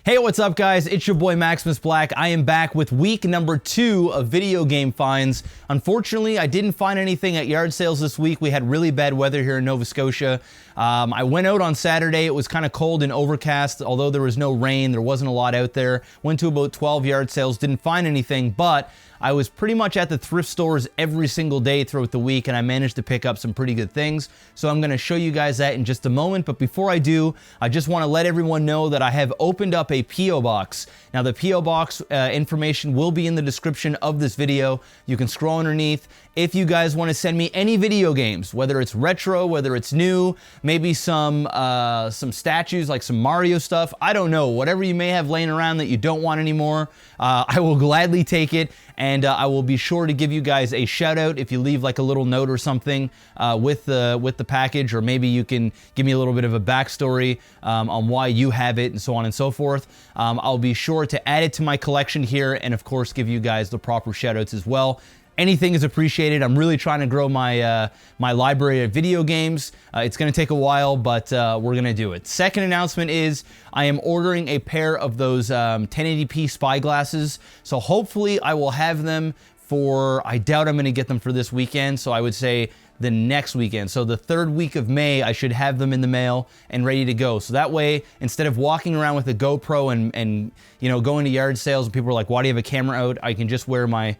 Hey, what's up guys? It's your boy MaximusBlack. I am back with week number 2 of video game finds. Unfortunately, I didn't find anything at yard sales this week. We had really bad weather here in Nova Scotia. I went out on Saturday. It was kind of cold and overcast. Although there was no rain, there wasn't a lot out there. Went to about 12 yard sales, didn't find anything, but I was pretty much at the thrift stores every single day throughout the week, and I managed to pick up some pretty good things. So I'm going to show you guys that in just a moment. But before I do, I just want to let everyone know that I have opened up a P.O. Box. Now the P.O. Box information will be in the description of this video. You can scroll underneath. If you guys want to send me any video games, whether it's retro, whether it's new, maybe some statues like some Mario stuff, I don't know, whatever you may have laying around that you don't want anymore, I will gladly take it, and I will be sure to give you guys a shout out if you leave like a little note or something with the package, or maybe you can give me a little bit of a backstory on why you have it and so on and so forth. I'll be sure to add it to my collection here, and of course give you guys the proper shout outs as well. Anything is appreciated. I'm really trying to grow my my library of video games. It's going to take a while, but we're going to do it. Second announcement is I am ordering a pair of those 1080p spy glasses. So hopefully I will have them for, I doubt I'm going to get them for this weekend. So I would say the next weekend. So the 3rd week of May, I should have them in the mail and ready to go. So that way, instead of walking around with a GoPro and you know, going to yard sales and people are like, why do you have a camera out? I can just wear my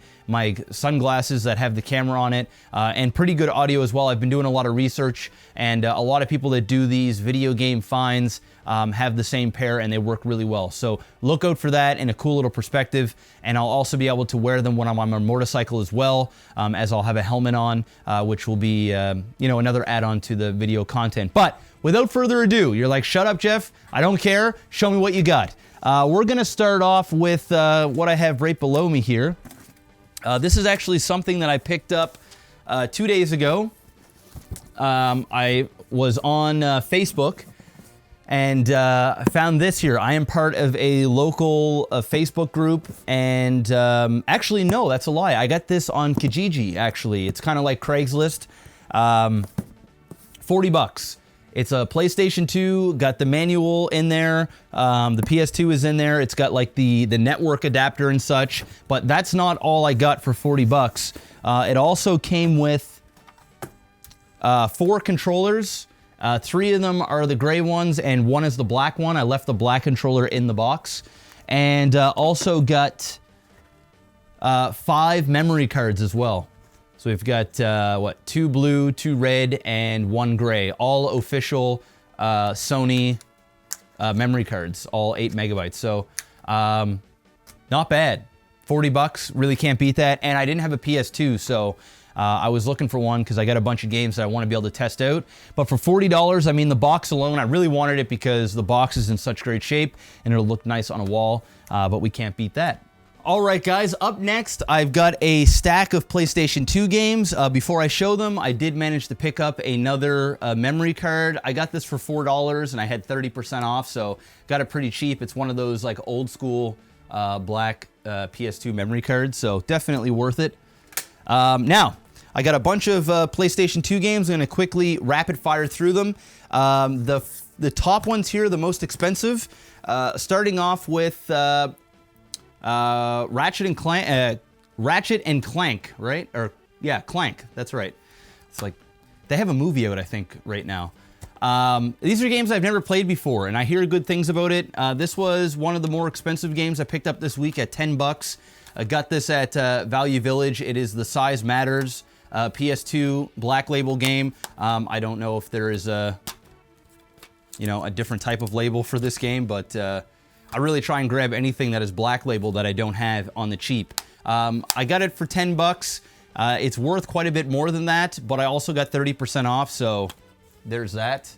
sunglasses that have the camera on it, and pretty good audio as well. I've been doing a lot of research, and a lot of people that do these video game finds have the same pair, and they work really well. So look out for that in a cool little perspective, and I'll also be able to wear them when I'm on my motorcycle as well, as I'll have a helmet on, which will be you know, another add-on to the video content. But without further ado, you're like, shut up, Jeff. I don't care. Show me what you got. We're gonna start off with what I have right below me here. This is actually something that I picked up 2 days ago. I was on Facebook and I found this here. I am part of a local Facebook group, and actually, no, that's a lie. I got this on Kijiji, actually. It's kind of like Craigslist. 40 bucks. It's a PlayStation 2, got the manual in there, the PS2 is in there, it's got like the network adapter and such, but that's not all I got for 40 bucks. It also came with 4 controllers. 3 of them are the gray ones and 1 is the black one. I left the black controller in the box. And also got 5 memory cards as well. So we've got, 2 blue, 2 red, and 1 gray. All official Sony memory cards, all 8 megabytes. So not bad. 40 bucks, really can't beat that. And I didn't have a PS2, so I was looking for one because I got a bunch of games that I want to be able to test out. But for $40, I mean, the box alone, I really wanted it because the box is in such great shape and it'll look nice on a wall, but we can't beat that. All right, guys, up next, I've got a stack of PlayStation 2 games. Before I show them, I did manage to pick up another memory card. I got this for $4 and I had 30% off, so got it pretty cheap. It's one of those like old school black PS2 memory cards, so definitely worth it. Now, I got a bunch of PlayStation 2 games. I'm gonna quickly rapid fire through them. The top ones here, the most expensive, starting off with Ratchet and Clank, right? Or yeah, Clank. That's right. It's like they have a movie out, I think, right now. These are games I've never played before, and I hear good things about it. This was one of the more expensive games I picked up this week at 10 bucks. I got this at Value Village. It is the Size Matters PS2 Black Label game. I don't know if there is a different type of label for this game, but I really try and grab anything that is Black Label that I don't have on the cheap. I got it for 10 bucks. It's worth quite a bit more than that, but I also got 30% off, so there's that.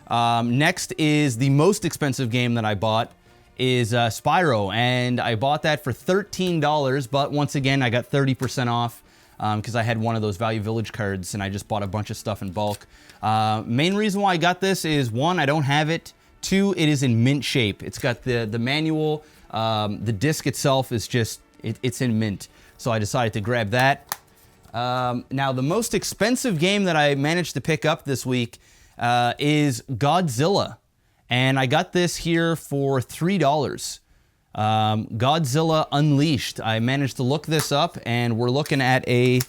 Next is the most expensive game that I bought is Spyro, and I bought that for $13, but once again, I got 30% off because I had one of those Value Village cards, and I just bought a bunch of stuff in bulk. Main reason why I got this is, 1, I don't have it. 2, it is in mint shape. It's got the manual, the disc itself is just, it's in mint. So I decided to grab that. Now, the most expensive game that I managed to pick up this week is Godzilla. And I got this here for $3. Godzilla Unleashed. I managed to look this up, and we're looking at a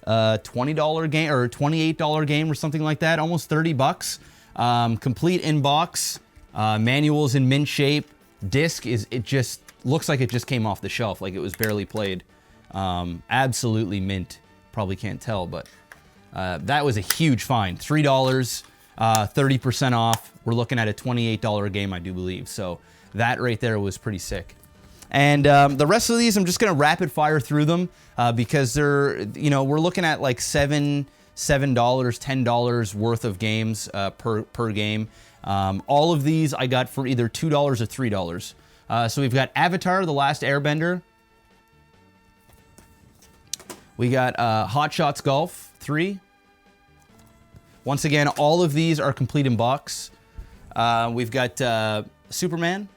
$20 game or $28 game or something like that, almost 30 bucks. Complete inbox, manuals in mint shape. Disc it just looks like it just came off the shelf, like it was barely played. Absolutely mint. Probably can't tell, but that was a huge find. $3, 30% off. We're looking at a $28 game, I do believe. So that right there was pretty sick. And the rest of these, I'm just gonna rapid fire through them because they're, we're looking at like $7, $10 worth of games per game. All of these I got for either $2 or $3. So we've got Avatar: The Last Airbender. We got Hot Shots Golf 3. Once again, all of these are complete in box. We've got Superman,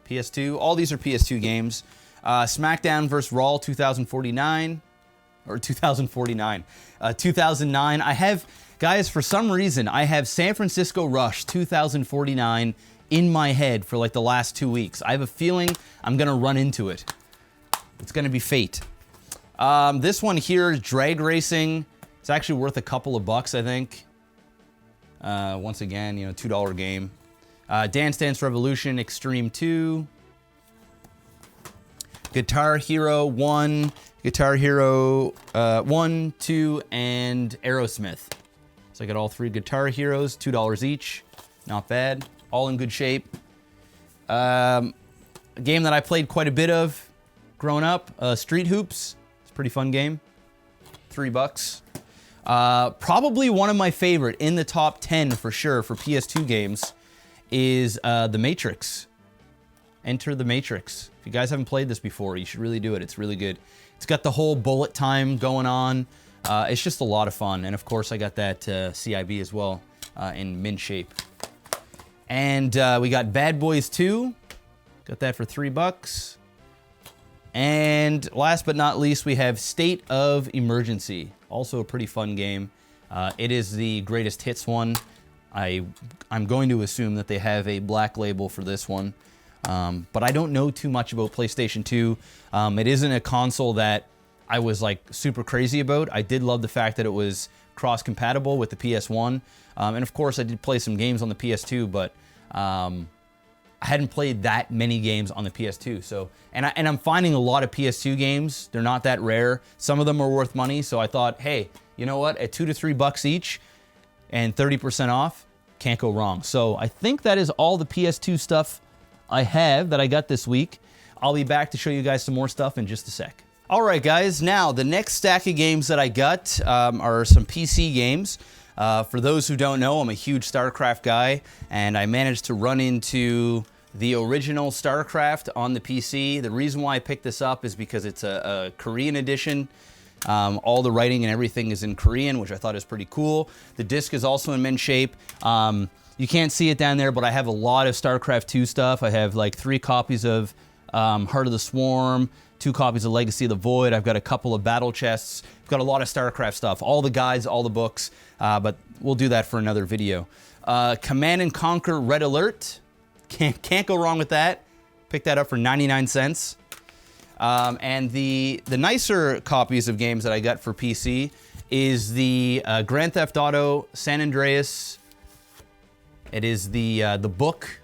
PS2. All these are PS2 games. SmackDown vs. Raw 2049. Or 2049. 2009. I have, guys, for some reason, I have San Francisco Rush 2049 in my head for like the last 2 weeks. I have a feeling I'm going to run into it. It's going to be fate. This one here is Drag Racing. It's actually worth a couple of bucks, I think. Once again, $2 game. Dance Dance Revolution Extreme 2. Guitar Hero 1. Guitar Hero 1, 2, and Aerosmith. So I got all 3 Guitar Heroes, $2 each. Not bad. All in good shape. A game that I played quite a bit of growing up, Street Hoops. It's a pretty fun game. $3. Probably one of my favorite in the top 10 for sure for PS2 games is The Matrix. Enter the Matrix. If you guys haven't played this before, you should really do it. It's really good. It's got the whole bullet time going on. It's just a lot of fun. And of course, I got that CIB as well in mint shape. And we got Bad Boys 2. Got that for $3. And last but not least, we have State of Emergency. Also a pretty fun game. It is the greatest hits one. I'm going to assume that they have a black label for this one. But I don't know too much about PlayStation 2. It isn't a console that I was like super crazy about. I did love the fact that it was cross-compatible with the PS1. And of course I did play some games on the PS2, but I hadn't played that many games on the PS2. So, and I'm finding a lot of PS2 games. They're not that rare. Some of them are worth money. So I thought, hey, you know what? At $2 to $3 each and 30% off, can't go wrong. So I think that is all the PS2 stuff I have that I got this week. I'll be back to show you guys some more stuff in just a sec. All right, guys. Now, the next stack of games that I got are some PC games. For those who don't know, I'm a huge StarCraft guy, and I managed to run into the original StarCraft on the PC. The reason why I picked this up is because it's a Korean edition. All the writing and everything is in Korean, which I thought is pretty cool. The disc is also in mint shape. You can't see it down there, but I have a lot of StarCraft 2 stuff. I have like 3 copies of Heart of the Swarm, 2 copies of Legacy of the Void. I've got a couple of battle chests. I've got a lot of StarCraft stuff, all the guides, all the books, but we'll do that for another video. Command & Conquer Red Alert. Can't go wrong with that. Picked that up for 99 cents. And the nicer copies of games that I got for PC is the Grand Theft Auto San Andreas. It is the book,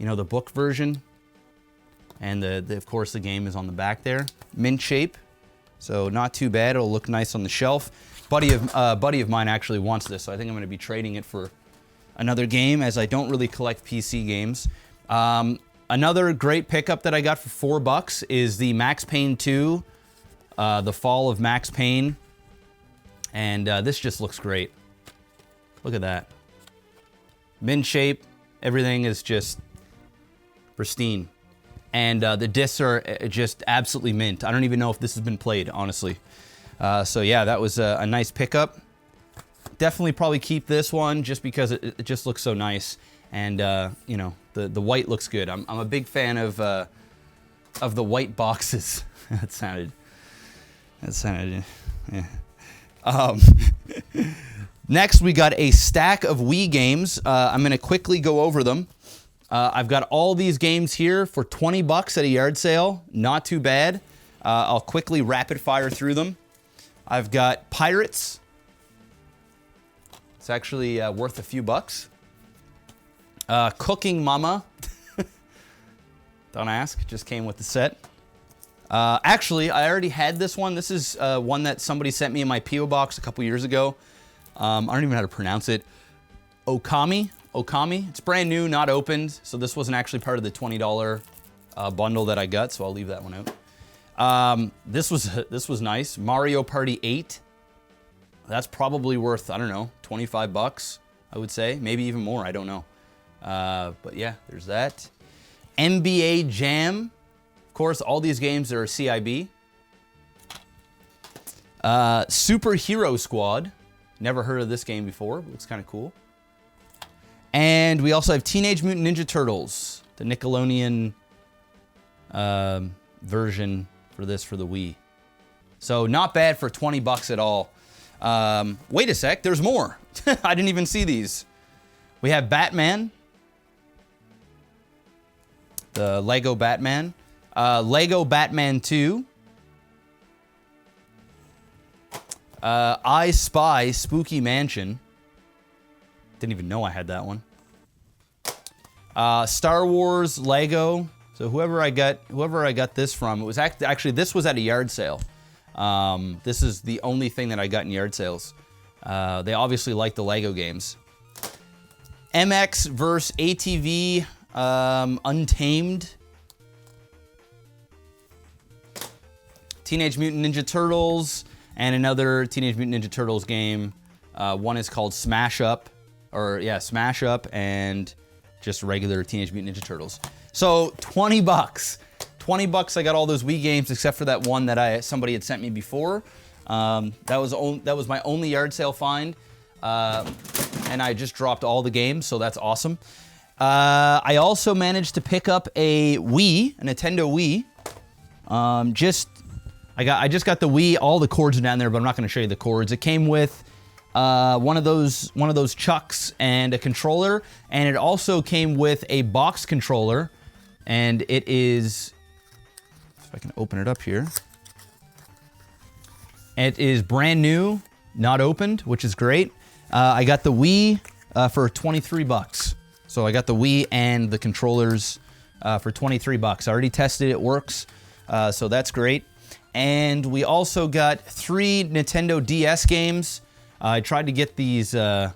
the book version. And of course the game is on the back there. Mint shape, so not too bad. It'll look nice on the shelf. Buddy of mine actually wants this, so I think I'm gonna be trading it for another game, as I don't really collect PC games. Another great pickup that I got for $4 is the Max Payne 2, The Fall of Max Payne. And this just looks great. Look at that. Mint shape, everything is just pristine. And the discs are just absolutely mint. I don't even know if this has been played, honestly. So yeah, that was a nice pickup. Definitely probably keep this one just because it just looks so nice. And the white looks good. I'm a big fan of the white boxes. that sounded, yeah. Next, we got a stack of Wii games. I'm going to quickly go over them. I've got all these games here for 20 bucks at a yard sale. Not too bad. I'll quickly rapid fire through them. I've got Pirates. It's actually worth a few bucks. Cooking Mama. Don't ask, just came with the set. Actually, I already had this one. This is one that somebody sent me in my P.O. box a couple years ago. I don't even know how to pronounce it. Okami. It's brand new, not opened, so this wasn't actually part of the $20 bundle that I got, so I'll leave that one out. This was nice. Mario Party 8. That's probably worth, I don't know, 25 bucks, I would say. Maybe even more, I don't know. But yeah, there's that. NBA Jam. Of course, all these games are CIB. Superhero Squad. Never heard of this game before, but it's kind of cool. And we also have Teenage Mutant Ninja Turtles, the Nickelodeon version for this for the Wii. So not bad for 20 bucks at all. Wait a sec, there's more. I didn't even see these. We have Batman. The Lego Batman. Lego Batman 2. I Spy Spooky Mansion. Didn't even know I had that one. Star Wars Lego. So whoever I got this from, it was actually this was at a yard sale. This is the only thing that I got in yard sales. They obviously like the Lego games. MX vs ATV Untamed. Teenage Mutant Ninja Turtles and another Teenage Mutant Ninja Turtles game. One is called Smash Up, Smash Up, and just regular Teenage Mutant Ninja Turtles. So 20 bucks. 20 bucks I got all those Wii games except for that one that somebody had sent me before. That was my only yard sale find. And I just dropped all the games, so that's awesome. I also managed to pick up a Nintendo Wii. I just got the Wii. All the cords are down there, but I'm not going to show you the cords. It came with one of those chucks and a controller, and it also came with a box controller. And it is, if I can open it up here, it is brand new, not opened, which is great. I got the Wii for 23 bucks. So I got the Wii and the controllers for 23 bucks. I already tested it, works, so that's great. And we also got 3 Nintendo DS games. I tried to get these the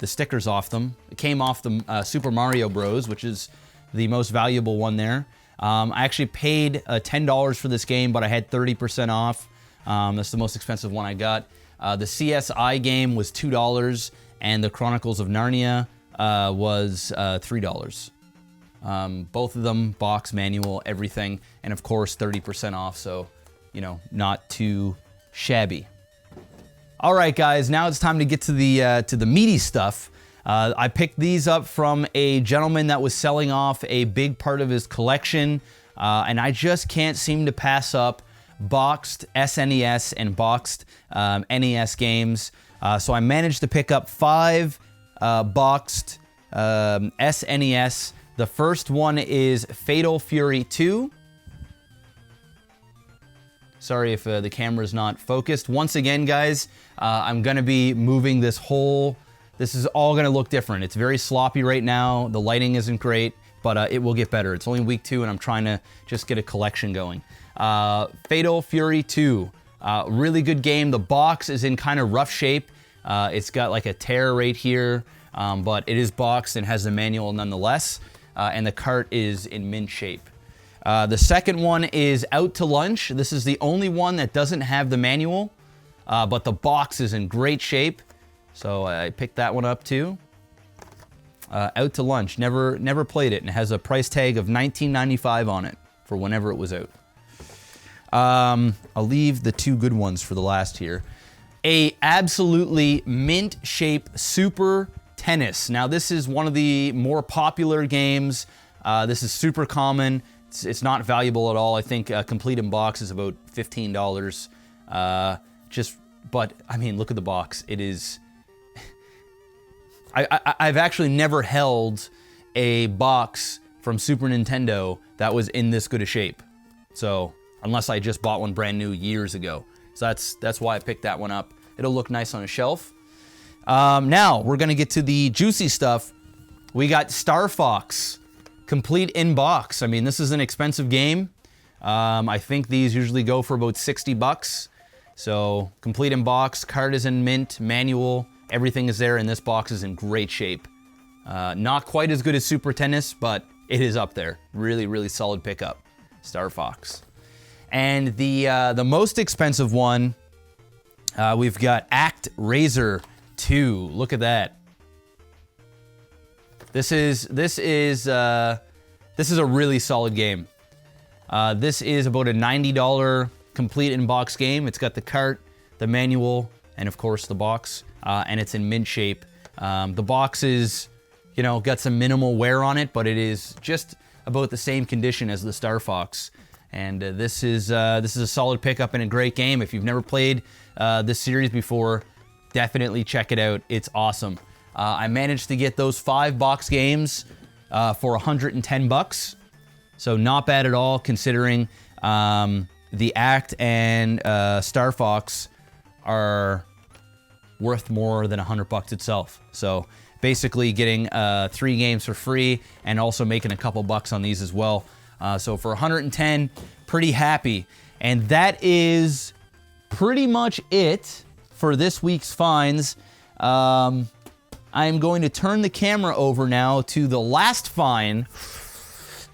stickers off them. It came off the Super Mario Bros, which is the most valuable one there. I actually paid $10 for this game, but I had 30% off. That's the most expensive one I got. The CSI game was $2, and the Chronicles of Narnia was $3. Both of them, box, manual, everything, and of course 30% off, so, you know, not too shabby. All right, guys, now it's time to get to the meaty stuff. I picked these up from a gentleman that was selling off a big part of his collection, and I just can't seem to pass up boxed SNES and boxed NES games. So I managed to pick up 5 boxed SNES. The first one is Fatal Fury 2. Sorry if the camera's not focused. Once again, guys, I'm gonna be moving this is all gonna look different. It's very sloppy right now. The lighting isn't great, but it will get better. It's only week 2 and I'm trying to just get a collection going. Fatal Fury 2, really good game. The box is in kind of rough shape. It's got like a tear right here, but it is boxed and has the manual nonetheless. And the cart is in mint shape. The second one is Out to Lunch. This is the only one that doesn't have the manual, but the box is in great shape. So I picked that one up too. Out to Lunch, never played it, and it has a price tag of $19.95 on it for whenever it was out. I'll leave the 2 good ones for the last here. A absolutely mint shape Super Tennis. Now this is one of the more popular games. This is super common. It's not valuable at all. I think complete in box is about $15. Just But I mean, look at the box. It is. I've actually never held a box from Super Nintendo that was in this good a shape. So unless I just bought one brand new years ago. So that's why I picked that one up. It'll look nice on a shelf. Now we're gonna get to the juicy stuff. We got Star Fox, complete in box. I mean, this is an expensive game. I think these usually go for about 60 bucks. So complete in box, card is in mint, manual, everything is there, and this box is in great shape. Not quite as good as Super Tennis, but it is up there. Really, really solid pickup, Star Fox. And the most expensive one, we've got ActRaiser 2. Look at that. This is a really solid game. This is about a $90 complete in-box game. It's got the cart, the manual, and of course the box, and it's in mint shape. The box is, you know, got some minimal wear on it, but it is just about the same condition as the Star Fox. And this is a solid pickup and a great game. If you've never played this series before, definitely check it out. It's awesome. I managed to get those 5 box games for 110 bucks. So not bad at all, considering the Act and Star Fox are worth more than 100 bucks itself. So basically getting 3 games for free and also making a couple bucks on these as well. So for 110, pretty happy. And that is pretty much it for this week's finds. I'm going to turn the camera over now to the last find.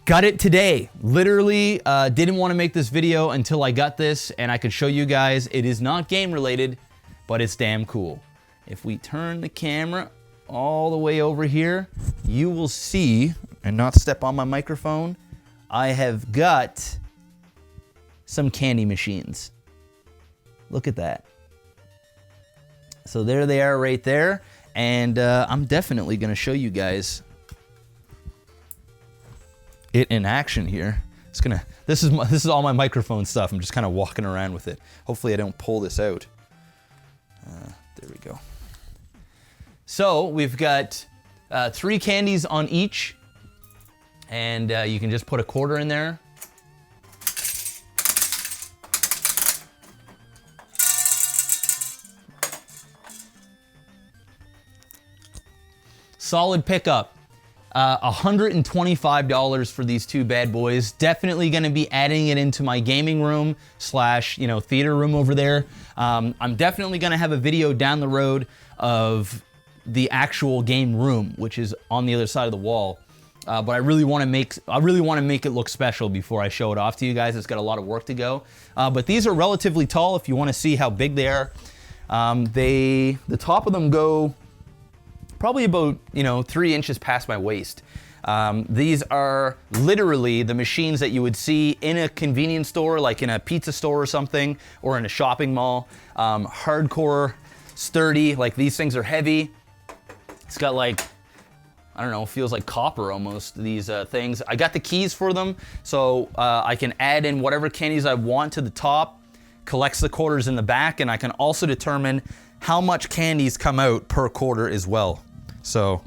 Got it today. Literally didn't want to make this video until I got this and I could show you guys. It is not game related, but it's damn cool. If we turn the camera all the way over here, you will see, and not step on my microphone, I have got some candy machines. Look at that. So there they are right there. And I'm definitely gonna show you guys it in action here. This is all my microphone stuff. I'm just kind of walking around with it. Hopefully I don't pull this out. There we go. So we've got 3 candies on each, and you can just put a quarter in there. Solid pickup. $125 for these 2 bad boys. Definitely going to be adding it into my gaming room slash, you know, theater room over there. I'm definitely going to have a video down the road of the actual game room, which is on the other side of the wall. But I really want to make it look special before I show it off to you guys. It's got a lot of work to go. But these are relatively tall if you want to see how big they are. The top of them go probably about, you know, 3 inches past my waist. These are literally the machines that you would see in a convenience store, like in a pizza store or something, or in a shopping mall. Hardcore, sturdy, like these things are heavy. It's got like, I don't know, feels like copper almost, these things. I got the keys for them, so I can add in whatever candies I want to the top, collects the quarters in the back, and I can also determine how much candies come out per quarter as well. So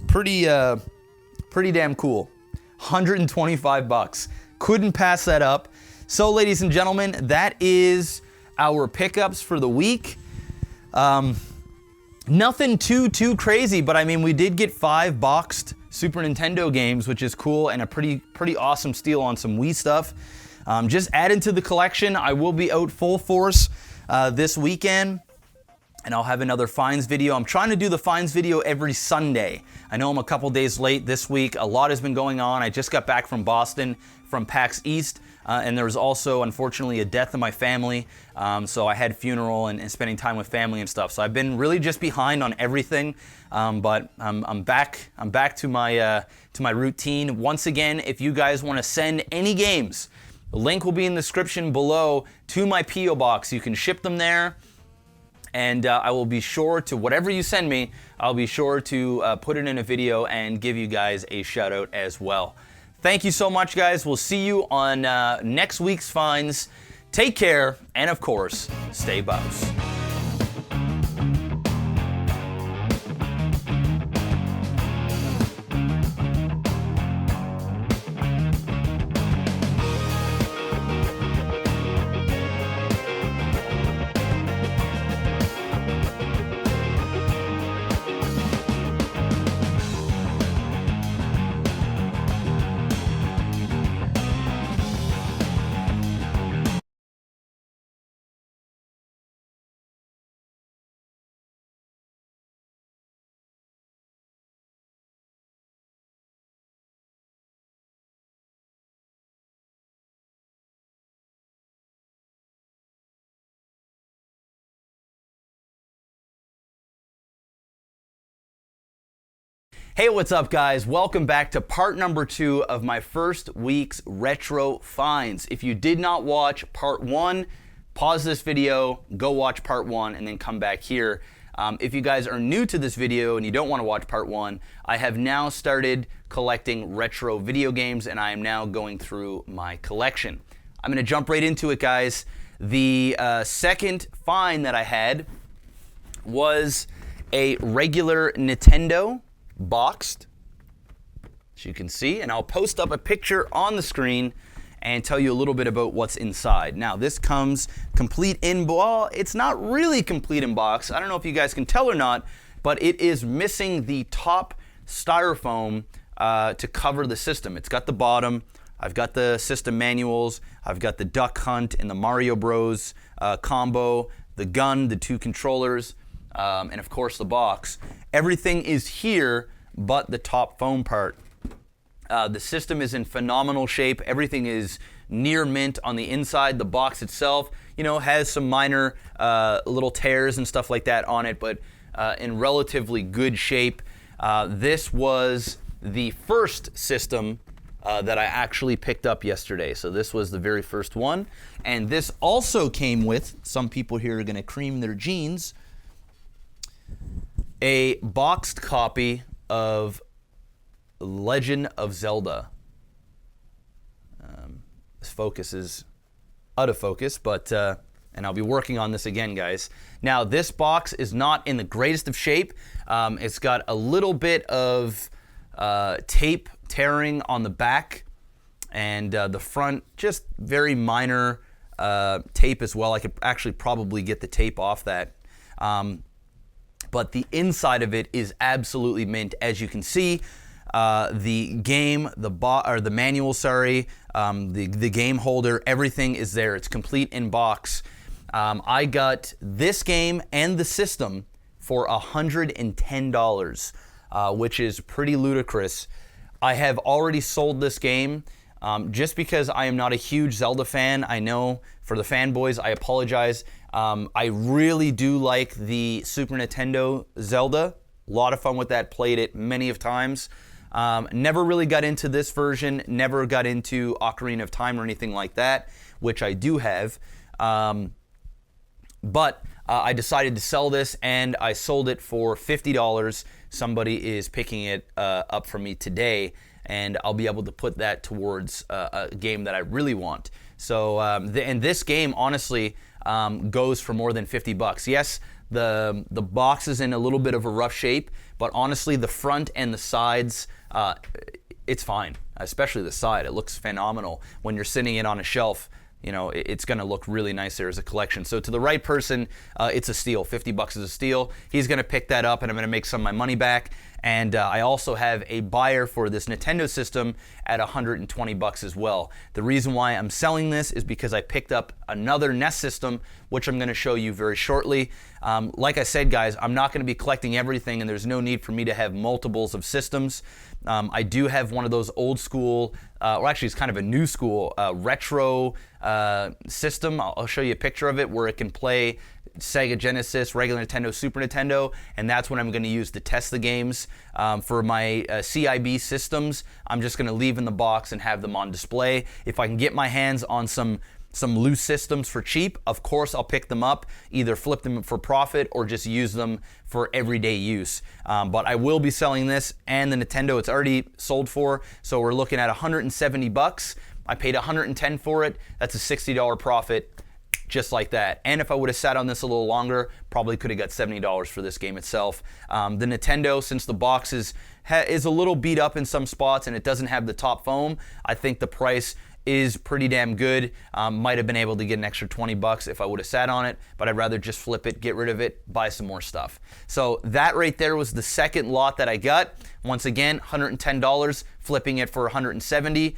pretty damn cool. 125 bucks. Couldn't pass that up. So ladies and gentlemen, that is our pickups for the week. Nothing too crazy, but I mean, we did get 5 boxed Super Nintendo games, which is cool, and a pretty awesome steal on some Wii stuff. Just added to the collection. I will be out full force this weekend, and I'll have another finds video. I'm trying to do the finds video every Sunday. I know I'm a couple days late this week. A lot has been going on. I just got back from Boston from PAX East, and there was also, unfortunately, a death in my family. So I had funeral and spending time with family and stuff. So I've been really just behind on everything, but I'm back to my routine. Once again, if you guys want to send any games, the link will be in the description below to my P.O. box. You can ship them there. And I will be sure to, whatever you send me, I'll be sure to put it in a video and give you guys a shout out as well. Thank you so much, guys. We'll see you on next week's finds. Take care, and of course, stay bows. Hey, what's up guys? Welcome back to part number 2 of my first week's retro finds. If you did not watch part 1, pause this video, go watch part 1, and then come back here. If you guys are new to this video and you don't want to watch part 1, I have now started collecting retro video games and I am now going through my collection. I'm going to jump right into it, guys. The second find that I had was a regular Nintendo boxed, as you can see, and I'll post up a picture on the screen and tell you a little bit about what's inside. Now, this comes complete in, well, it's not really complete in box. I don't know if you guys can tell or not, but it is missing the top styrofoam to cover the system. It's got the bottom. I've got the system manuals. I've got the Duck Hunt and the Mario Bros. Combo, the gun, the 2 controllers, and of course the box. Everything is here but the top foam part. The system is in phenomenal shape. Everything is near mint on the inside. The box itself, you know, has some minor little tears and stuff like that on it, but in relatively good shape. This was the first system that I actually picked up yesterday. So this was the very first one. And this also came with, some people here are going to cream their jeans, a boxed copy of Legend of Zelda. This focus is out of focus, but and I'll be working on this again, guys. Now, this box is not in the greatest of shape. It's got a little bit of tape tearing on the back, and the front, just very minor tape as well. I could actually probably get the tape off that. But the inside of it is absolutely mint, as you can see. The game, the manual, sorry, the game holder, everything is there. It's complete in box. I got this game and the system for $110, which is pretty ludicrous. I have already sold this game just because I am not a huge Zelda fan. I know for the fanboys, I apologize. I really do like the Super Nintendo Zelda. A lot of fun with that, played it many of times. Never really got into this version, never got into Ocarina of Time or anything like that, which I do have. But I decided to sell this and I sold it for $50. Somebody is picking it up for me today, and I'll be able to put that towards a game that I really want. So, and this game, honestly, goes for more than $50. Yes, the box is in a little bit of a rough shape, but honestly, the front and the sides, it's fine. Especially the side, it looks phenomenal. When you're sitting it on a shelf, you know, it's going to look really nice there as a collection. So to the right person, it's a steal. $50 is a steal. He's going to pick that up, and I'm going to make some of my money back. And I also have a buyer for this Nintendo system at $120 as well. The reason why I'm selling this is because I picked up another NES system, which I'm going to show you very shortly. Like I said, guys, I'm not going to be collecting everything, and there's no need for me to have multiples of systems. I do have one of those old school, or actually it's kind of a new school, retro system. I'll show you a picture of it where it can play Sega Genesis, regular Nintendo, Super Nintendo, and that's what I'm going to use to test the games. For my CIB systems, I'm just going to leave in the box and have them on display. If I can get my hands on some loose systems for cheap, of course I'll pick them up, either flip them for profit or just use them for everyday use. But I will be selling this and the Nintendo it's already sold for, so we're looking at $170. I paid $110 for it. That's a $60 profit. Just like that. And if I would have sat on this a little longer, probably could have got $70 for this game itself. The Nintendo, since the box is a little beat up in some spots and it doesn't have the top foam, I think the price is pretty damn good. Might have been able to get an extra $20 if I would have sat on it, but I'd rather just flip it, get rid of it, buy some more stuff. So that right there was the second lot that I got. Once again, $110, flipping it for $170.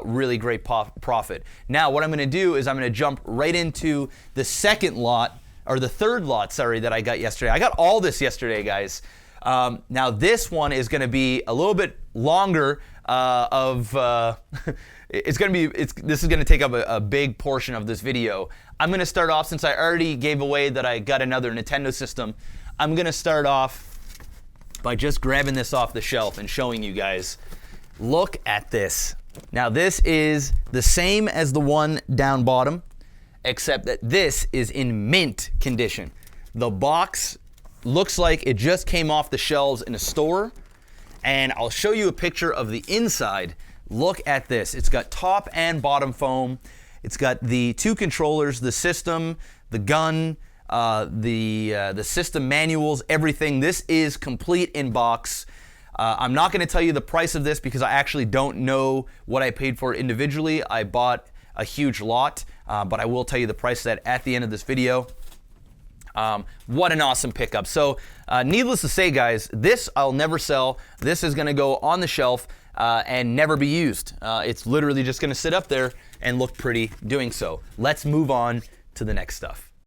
Really great profit. Now what I'm going to do is I'm going to jump right into the second lot, or the third lot, sorry, that I got yesterday. I got all this yesterday, guys. Now this one is going to be a little bit longer this is going to take up a big portion of this video. I'm going to start off, since I already gave away that I got another Nintendo system, I'm going to start off by just grabbing this off the shelf and showing you guys. Look at this. Now this is the same as the one down bottom, except that this is in mint condition. The box looks like it just came off the shelves in a store, and I'll show you a picture of the inside. Look at this. It's got top and bottom foam. It's got the two controllers, the system, the gun, the system manuals, everything. This is complete in box. I'm not going to tell you the price of this because I actually don't know what I paid for individually. I bought a huge lot, but I will tell you the price of that at the end of this video. What an awesome pickup. So needless to say, guys, this I'll never sell. This is going to go on the shelf and never be used. It's literally just going to sit up there and look pretty doing so. Let's move on to the next stuff.